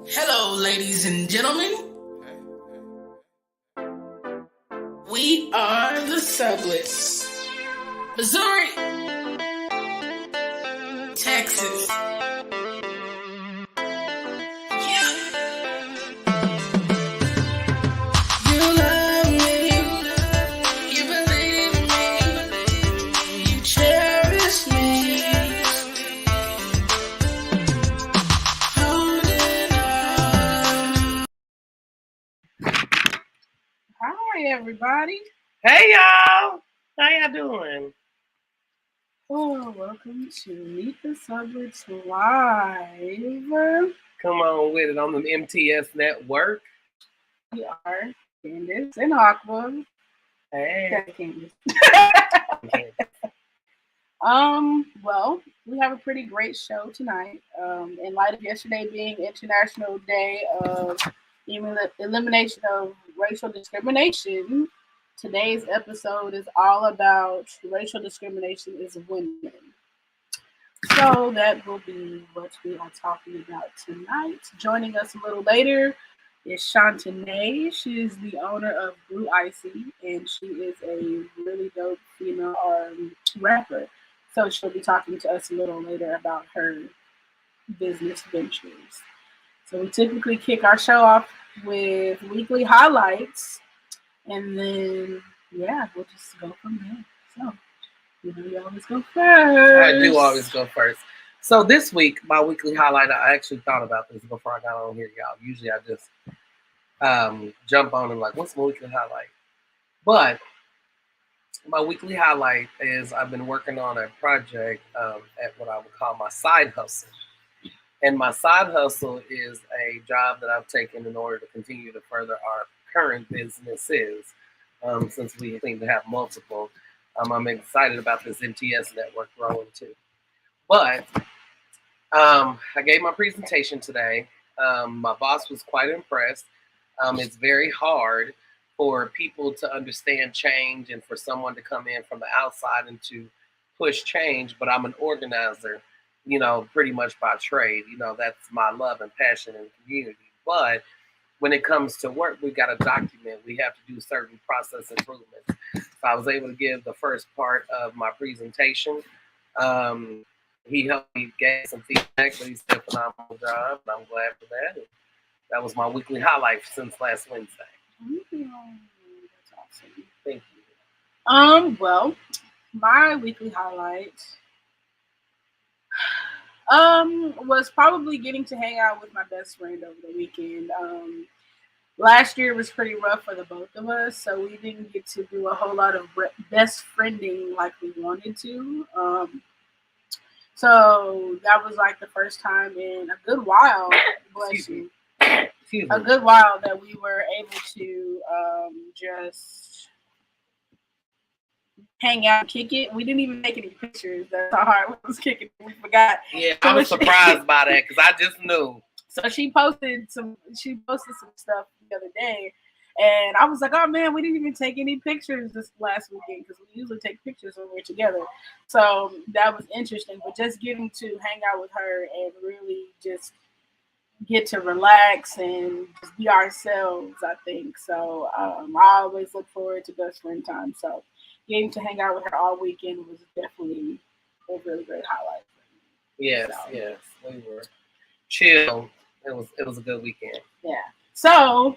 Hello, ladies and gentlemen. We are the Subletts. Missouri, Texas. Yeah. You love me. You believe in me. You cherish me. Holding on. Hi, everybody. Hey, y'all. How y'all doing? Oh, welcome to Meet the Subletts Live. Come on with it on the MTS network. We are Candace and Aqua. Hey. Candace. Well, we have a pretty great show tonight. In light of yesterday being International Day of Elimination of Racial Discrimination, today's episode is all about racial discrimination is women. So that will be what we are talking about tonight. Joining us a little later is Shontanae. She is the owner of BlueeIcee, and she is a really dope female rapper. So she'll be talking to us a little later about her business ventures. So we typically kick our show off with weekly highlights, and then we'll just go from there. So you always go first. I do always go first. So this week, my weekly highlight, I actually thought about this before I got on here, y'all. Usually I just jump on and like, what's my weekly highlight? But my weekly highlight is I've been working on a project at what I would call my side hustle. And my side hustle is a job that I've taken in order to continue to further our current businesses, since we seem to have multiple. I'm excited about this MTS network growing too. But I gave my presentation today. My boss was quite impressed. It's very hard for people to understand change and for someone to come in from the outside and to push change, but I'm an organizer, pretty much by trade. That's my love and passion in the community. But when it comes to work, we got to document. We have to do certain process improvements. So I was able to give the first part of my presentation. He helped me get some feedback, but he did a phenomenal job, and I'm glad for that. And that was my weekly highlight since last Wednesday. That's awesome. Thank you. Well, my weekly highlight was probably getting to hang out with my best friend over the weekend. Last year was pretty rough for the both of us, so we didn't get to do a whole lot of best friending like we wanted to. So that was like the first time in a good while, bless you, a good while that we were able to just hang out, kick it. We didn't even make any pictures. That's how hard it was kicking. We forgot. Yeah, I was surprised by that because I just knew. So she posted some stuff the other day, and I was like, oh man, we didn't even take any pictures this last weekend because we usually take pictures when we're together. So that was interesting. But just getting to hang out with her and really just get to relax and just be ourselves, I think. So I always look forward to best friend time. So getting to hang out with her all weekend was definitely a really great highlight. Yes, we were chill. It was a good weekend. Yeah. So,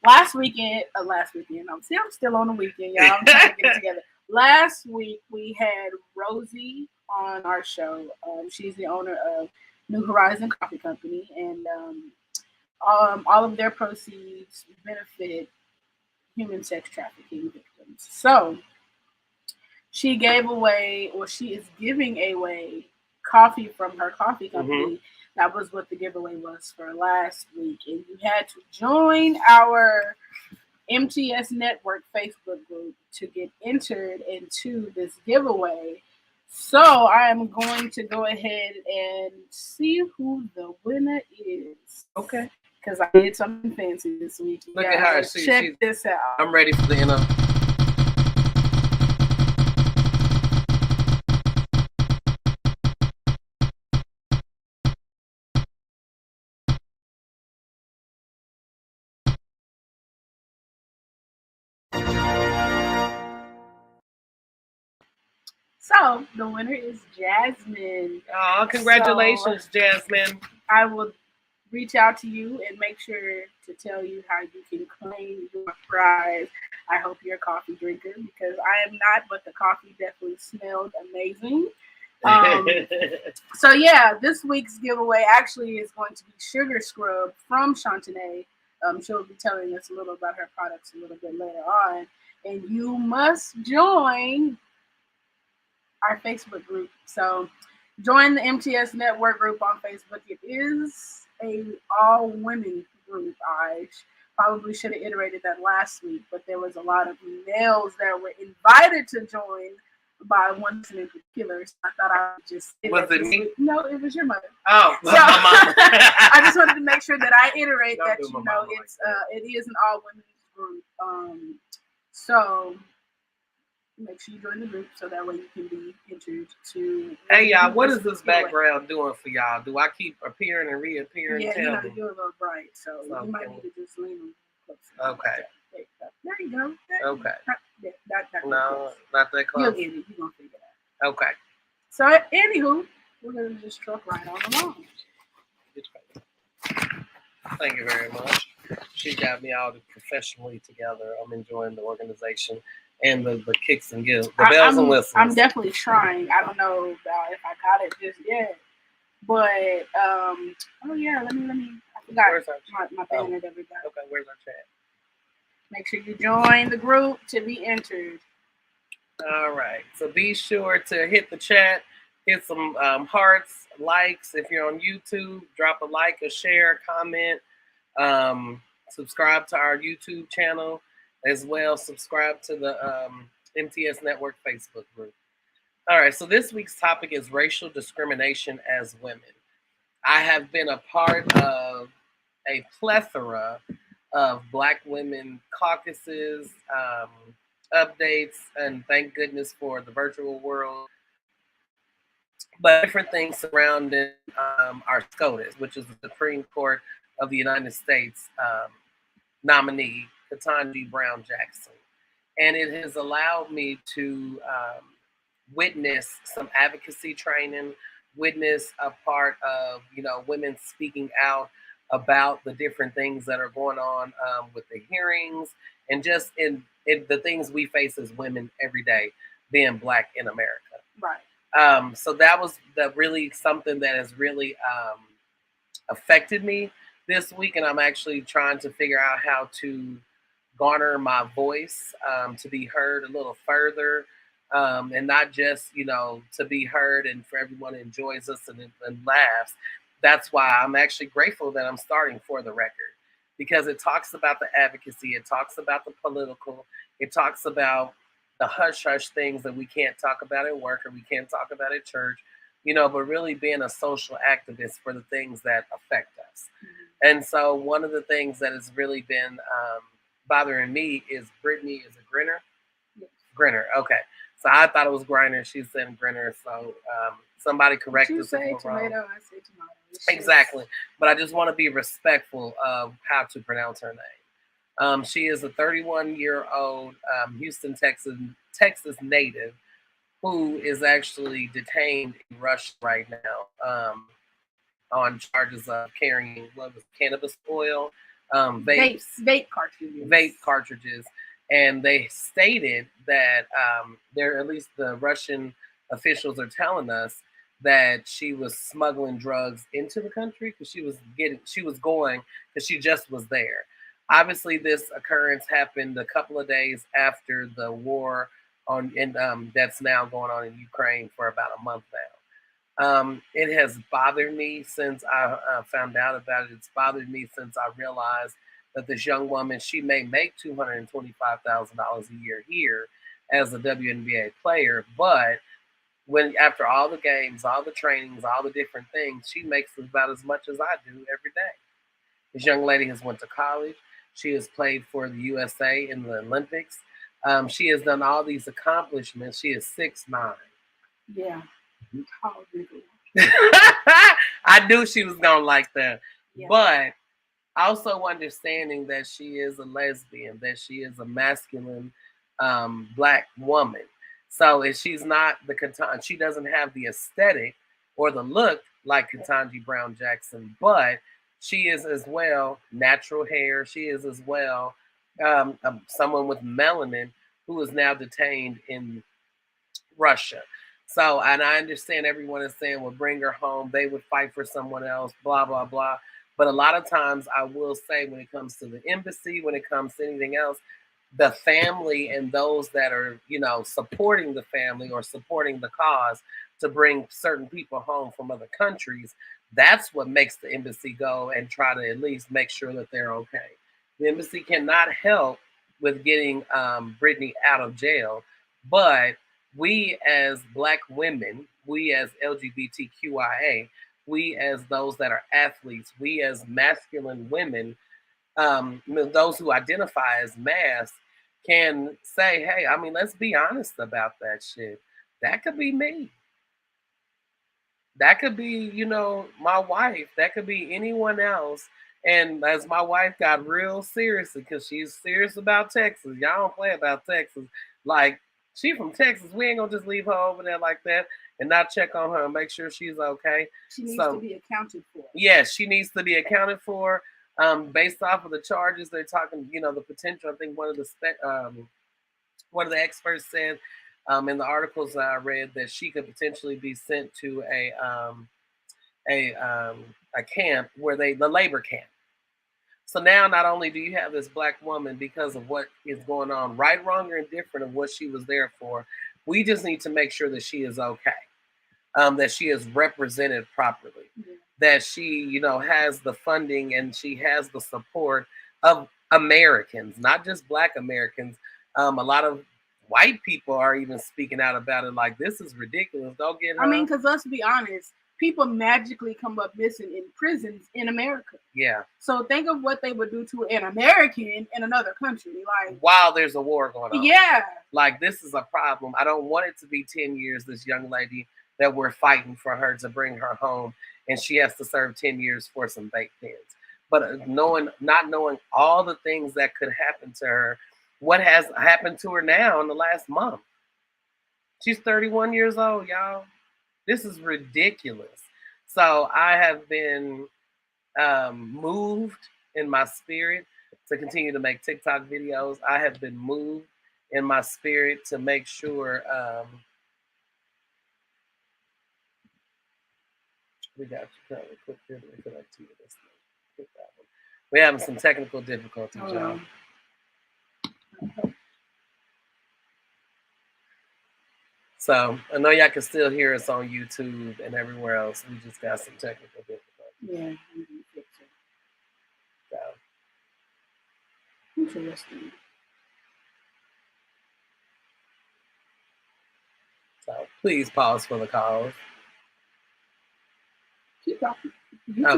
last weekend, I'm still on the weekend, y'all. I'm trying to get it together. Last week we had Rosie on our show. She's the owner of New Horizon Coffee Company, and all of their proceeds benefit human sex trafficking victims. So she gave away, or she is giving away, coffee from her coffee company. Mm-hmm. That was what the giveaway was for last week. And you had to join our MTS Network Facebook group to get entered into this giveaway. So I am going to go ahead and see who the winner is. Okay. Because I did something fancy this week. Look at her. Check this out. I'm ready for the So the winner is Jasmine. Oh, congratulations, Jasmine. I will reach out to you and make sure to tell you how you can claim your prize. I hope you're a coffee drinker because I am not, but the coffee definitely smelled amazing. Um, so yeah, this week's giveaway actually is going to be Sugar Scrub from Shontanae. She'll be telling us a little about her products a little bit later on. And you must join our Facebook group. So join the MTS Network group on Facebook. It is a all women group. I probably should have iterated that last week, but there was a lot of males that were invited to join by one person in particular. So I thought I would just was it me? No, it was your mother. Oh, so I just wanted to make sure that I iterate Don't that do my you know mama it's like it is an all women's group. So make sure you join the group so that way you can be entered to. Hey y'all, what is this background doing for y'all? Do I keep appearing and reappearing? Yeah, Tell you know, me. you're a little bright, so you might need to just lean on closer. Okay. There you go. Okay. Not No, not that You'll close. get it. You're going to figure it out. Okay. So, anywho, we're going to just truck right on along. Thank you very much. She got me all professionally together. I'm enjoying the organization and the kicks and gives, the bells and whistles. I'm definitely trying. I don't know about if I got it just yet, but oh yeah, let me. I forgot my banner that we got. Okay, where's our chat? Make sure you join the group to be entered. All right, so be sure to hit the chat, hit some hearts, likes. If you're on YouTube, drop a like, a share, comment. Subscribe to our YouTube channel as well. Subscribe to the MTS Network Facebook group. All right, so this week's topic is racial discrimination as women. I have been a part of a plethora of Black women caucuses, updates, and thank goodness for the virtual world, but different things surrounding our SCOTUS, which is the Supreme Court of the United States nominee, Ketanji Brown Jackson. And it has allowed me to witness some advocacy training, witness a part of, women speaking out about the different things that are going on with the hearings and just in the things we face as women every day, being Black in America. Right. So that was really something that has really affected me this week, and I'm actually trying to figure out how to garner my voice to be heard a little further, and not just to be heard and for everyone who enjoys us and laughs. That's why I'm actually grateful that I'm starting For the Record, because it talks about the advocacy, it talks about the political, it talks about the hush hush things that we can't talk about at work or we can't talk about at church, but really being a social activist for the things that affect us. Mm-hmm. And so one of the things that has really been bothering me is Brittany is a Grinner. Yes. Grinner, okay. So I thought it was Griner. She said Grinner. So somebody correct us. You say tomato, I say tomato. Exactly. But I just want to be respectful of how to pronounce her name. She is a 31-year-old Houston, Texas native who is actually detained in Russia right now on charges of carrying cannabis oil, vape cartridges. And they stated that at least the Russian officials are telling us that she was smuggling drugs into the country because she was going because she just was there. Obviously, this occurrence happened a couple of days after the war that's now going on in Ukraine for about a month now. It has bothered me since I found out about it. It's bothered me since I realized that this young woman, she may make $225,000 a year here as a WNBA player, but after all the games, all the trainings, all the different things, she makes about as much as I do every day. This young lady has went to college. She has played for the USA in the Olympics. She has done all these accomplishments. She is 6'9". Yeah. I knew she was gonna like that. Yeah. But also understanding that she is a lesbian, that she is a masculine Black woman. So if she's not the Ketanji, she doesn't have the aesthetic or the look like Ketanji Brown Jackson, but she is as well natural hair. She is as well someone with melanin who is now detained in Russia. So, and I understand everyone is saying, well, bring her home. They would fight for someone else, blah, blah, blah. But a lot of times I will say when it comes to the embassy, when it comes to anything else, the family and those that are, supporting the family or supporting the cause to bring certain people home from other countries, that's what makes the embassy go and try to at least make sure that they're okay. The embassy cannot help with getting Brittany out of jail, but we as Black women, we as LGBTQIA, we as those that are athletes, we as masculine women, those who identify as mass, can say, hey, I mean, let's be honest about that shit. That could be me. That could be, my wife. That could be anyone else. And as my wife got real serious, because she's serious about Texas. Y'all don't play about Texas. Like, she from Texas. We ain't gonna just leave her over there like that and not check on her and make sure she's okay. She needs to be accounted for. Yes, she needs to be accounted for. Based off of the charges, they're talking, the potential. I think one of the experts said in the articles that I read that she could potentially be sent to a camp where the labor camp. So now not only do you have this Black woman because of what is going on, right, wrong, or indifferent of what she was there for, we just need to make sure that she is okay, that she is represented properly, that she, has the funding and she has the support of Americans, not just Black Americans. A lot of white people are even speaking out about it like, this is ridiculous. Don't get her. I mean, because let's be honest, people magically come up missing in prisons in America. Yeah. So think of what they would do to an American in another country. Like, while there's a war going on. Yeah. Like, this is a problem. I don't want it to be 10 years, this young lady, that we're fighting for her to bring her home, and she has to serve 10 years for some baked pins. But not knowing all the things that could happen to her, what has happened to her now in the last month. She's 31 years old, y'all. This is ridiculous. So I have been moved in my spirit to continue to make TikTok videos. I have been moved in my spirit to make sure we got you covered. Quick connectivity. We're having some technical difficulties, y'all. So I know y'all can still hear us on YouTube and everywhere else. We just got some technical difficulties. Yeah. So. Interesting. So please pause for the calls. Keep talking.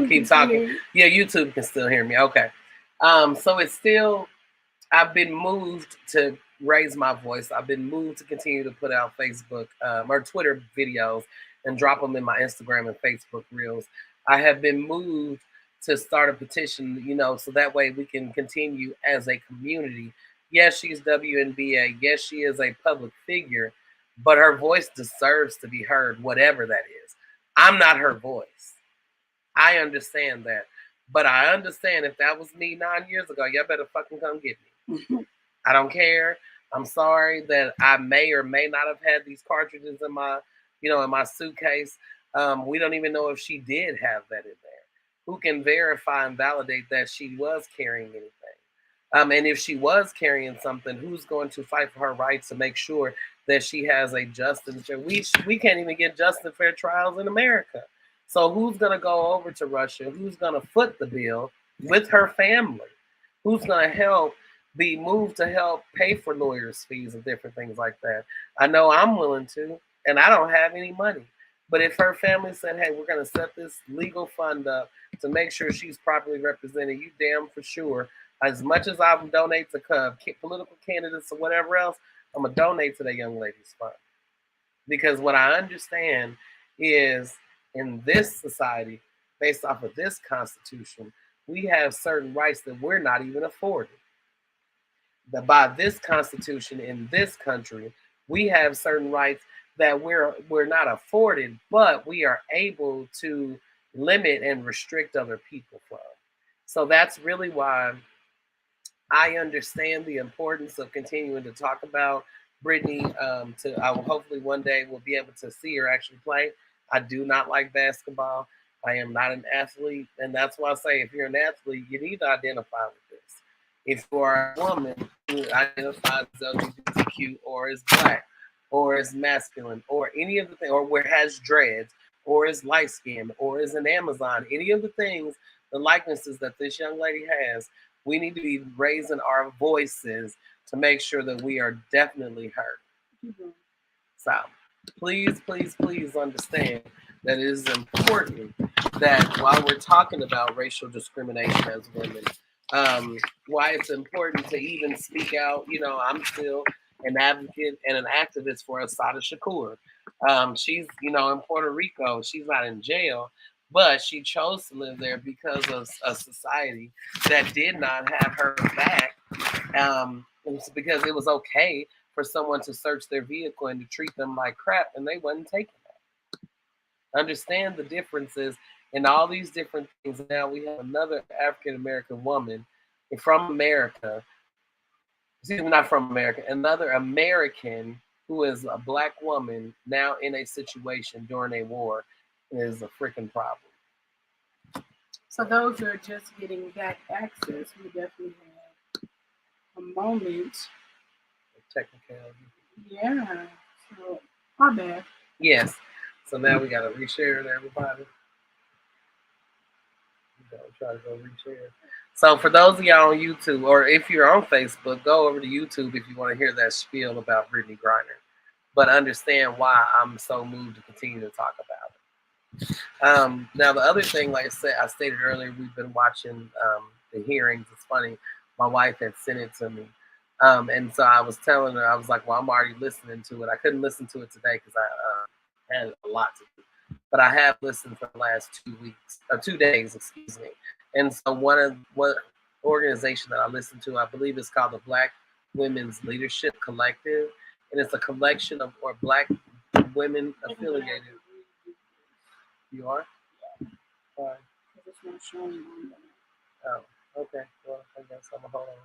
Keep talking. Yeah, YouTube can still hear me. Okay. So it's still, I've been moved to raise my voice. I've been moved to continue to put out Facebook or Twitter videos and drop them in my Instagram and Facebook reels. I have been moved to start a petition, so that way we can continue as a community. Yes, she's WNBA. Yes, she is a public figure, but her voice deserves to be heard, whatever that is. I'm not her voice. I understand that. But I understand if that was me 9 years ago, y'all better fucking come get me. I don't care. I'm sorry that I may or may not have had these cartridges in my, in my suitcase. We don't even know if she did have that in there. Who can verify and validate that she was carrying anything? And if she was carrying something, who's going to fight for her rights to make sure that she has a just and fair? We can't even get just and fair trials in America. So who's going to go over to Russia? Who's going to foot the bill with her family? Who's going to be moved to help pay for lawyers' fees and different things like that? I know I'm willing to, and I don't have any money. But if her family said, hey, we're going to set this legal fund up to make sure she's properly represented, you damn for sure, as much as I donate to political candidates or whatever else, I'm going to donate to that young lady's fund. Because what I understand is, in this society, based off of this Constitution, we have certain rights that we're not even afforded. That by this Constitution in this country, we have certain rights that we're not afforded, but we are able to limit and restrict other people from. So that's really why I understand the importance of continuing to talk about Brittany. I will hopefully one day we'll be able to see her actually play. I do not like basketball. I am not an athlete, and that's why I say if you're an athlete, you need to identify with this. If you are a woman who identifies as LGBTQ or is black or is masculine or any of the things, or has dreads or is light skinned or is an Amazon, any of the things, the likenesses that this young lady has, we need to be raising our voices to make sure that we are definitely heard. Mhm. So please, please, please understand that it is important that while we're talking about racial discrimination as women, why it's important to even speak out. You know, I'm still an advocate and an activist for Asada Shakur. She's, you know, in Puerto Rico. She's not in jail, but she chose to live there because of a society that did not have her back. It's because it was okay for someone to search their vehicle and to treat them like crap, and they wasn't taking that. Understand the differences in all these different things. Now we have another African American woman from America, excuse me, not from America, another American who is a black woman now in a situation during a war is a freaking problem. So those who are just getting back access, we definitely have a moment. Technicality. Yeah. So my bad. Yes. So now we gotta reshare it, everybody. We gotta try to go reshare. So for those of y'all on YouTube, or if you're on Facebook, go over to YouTube if you want to hear that spiel about Brittany Griner. But understand why I'm so moved to continue to talk about it. Now the other thing, like I stated earlier, we've been watching the hearings. It's funny, my wife had sent it to me, and so I was telling her, I was like, "Well, I'm already listening to it. I couldn't listen to it today because I had a lot to do, but I have listened for the last 2 weeks or 2 days, excuse me." And so what organization that I listened to, I believe it's called the Black Women's Leadership Collective, and it's a collection of or Black women affiliated. You are? Why? It's not showing on there. Oh, okay. Well, I guess I'm gonna hold on.